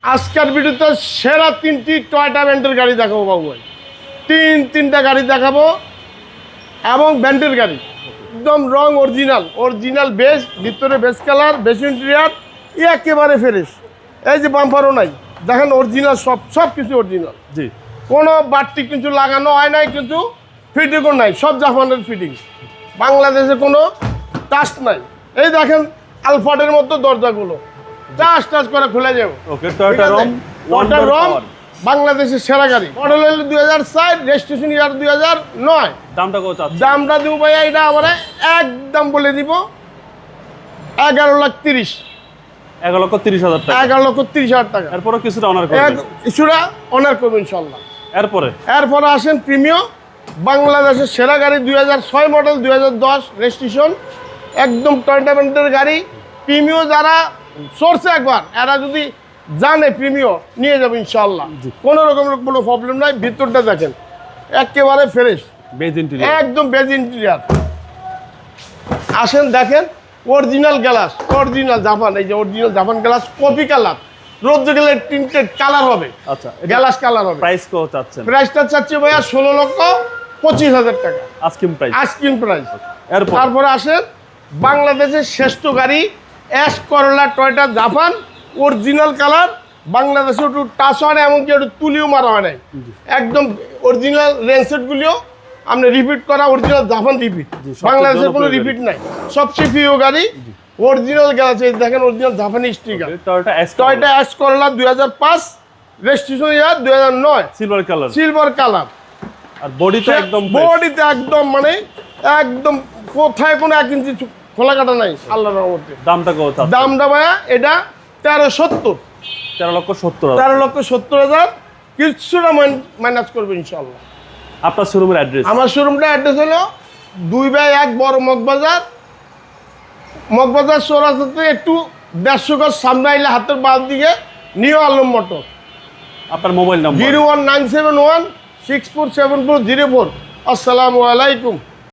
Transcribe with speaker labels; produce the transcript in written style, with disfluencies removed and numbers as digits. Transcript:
Speaker 1: আজকের ভিডিওতে সেরা 3টি টয়োটা ব্র্যান্ডের গাড়ি দেখাবো বাবু ভাই। তিনটা গাড়ি দেখাবো এবং ব্র্যান্ডের গাড়ি একদম রং অরিজিনাল বেস, ভিতরে বেস কালার, বেস ইন্টেরিয়ার একেবারে ফ্রেশ। এই যে বাম্পারও নাই, দেখেন অরিজিনাল, সব কিছু অরিজিনাল।
Speaker 2: জি,
Speaker 1: কোনো বাড়তি কিছু লাগানো হয় নাই, কিন্তু ফিটিংও নাই, সব জাপানের ফিটিং। বাংলাদেশে কোনো টাচ নাই। এই দেখেন আলফাটের মতো দরজাগুলো টাচ করে খুলে যাবে।
Speaker 2: ওকে, টয়োটা রম
Speaker 1: বাংলাদেশের সেরা গাড়ি। মডেল হলো 2004, রেজিস্ট্রেশন ইয়ার 2009।
Speaker 2: দামটা কত আছে?
Speaker 1: দামটা দিব ভাইয়া, এটা আমরা একদম বলে দিব 11,30,000।
Speaker 2: 11,30,000 টাকা।
Speaker 1: 11,30,000 টাকা।
Speaker 2: এরপরে কিছুটা অনার করবেন?
Speaker 1: কিছুটা অনার করবো ইনশাল্লাহ।
Speaker 2: এরপরে
Speaker 1: আসেন প্রিমিও, বাংলাদেশের সেরা গাড়ি, 2006 মডেল, 2010 রেজিস্ট্রেশন, একদম টয়োটা ব্র্যান্ডের গাড়ি। প্রিমিও যারা সোর্সে একবার, এরা যদি জানে প্রিমিও নিয়ে যাবে ইনশাল্লাহ, কোনো রকমের কোনো প্রবলেম নাই। ভিতরটা দেখেন একেবারে ফ্রেশ, একদম বেজ ইন্টেরিয়ার। আসেন দেখেন অরিজিনাল গ্লাস, অরিজিনাল জাপান, এই যে original Japan glass, copy colour, রোদ্র গেলে টিন্টেড কালার হবে।
Speaker 2: আচ্ছা,
Speaker 1: গ্লাস কালার হবে।
Speaker 2: প্রাইস কত চাচ্ছেন?
Speaker 1: প্রাইসটা চাচ্ছি ভাইয়া 16,25,000 টাকা আস্কিং প্রাইস। তারপরে আসেন বাংলাদেশের শ্রেষ্ঠ গাড়ি অ্যাশ করলা টয়োটা জাপান, অরিজিনাল কালার, বাংলাদেশে একটু টাচ হয় না, এমনকি একটু তুলিও মারা হয় নাই, একদম অরিজিনাল রেনসেটগুলিও আপনি রিপিট করা, অরিজিনাল জাপান রিপিট, বাংলাদেশের কোনো রিপিট নাই, সবচেয়ে প্রিয় গাড়ি, অরিজিনাল গ্লাস। দেখেন অরিজিনাল জাপানি স্টিকার, টয়োটা অ্যাশ করলা 2005, রেজিস্ট্রেশন ইয়ার 2009, সিলভার কালার।
Speaker 2: আর বডিতে
Speaker 1: একদম মানে একদম কোথায় কোনো 1 ইঞ্চি খোলা কাটা নাই আল্লাহর রহমতে।
Speaker 2: দামটা কত?
Speaker 1: দামটা ভাইয়া এটা 13,70,000। কিছুটা মাইনাস করবে ইনশাল্লাহ।
Speaker 2: আপনার শোরুমের অ্যাড্রেস?
Speaker 1: আমার শোরুমটা অ্যাড্রেস হলো 2/1 বড় মগবাজার চৌরাস্তা থেকে একটু 150 গজ সামনে আইলে হাতের বাম দিকে নিউ আলম মোটর।
Speaker 2: আপনার মোবাইল নাম্বার?
Speaker 1: 01971647404। আসসালামু আলাইকুম।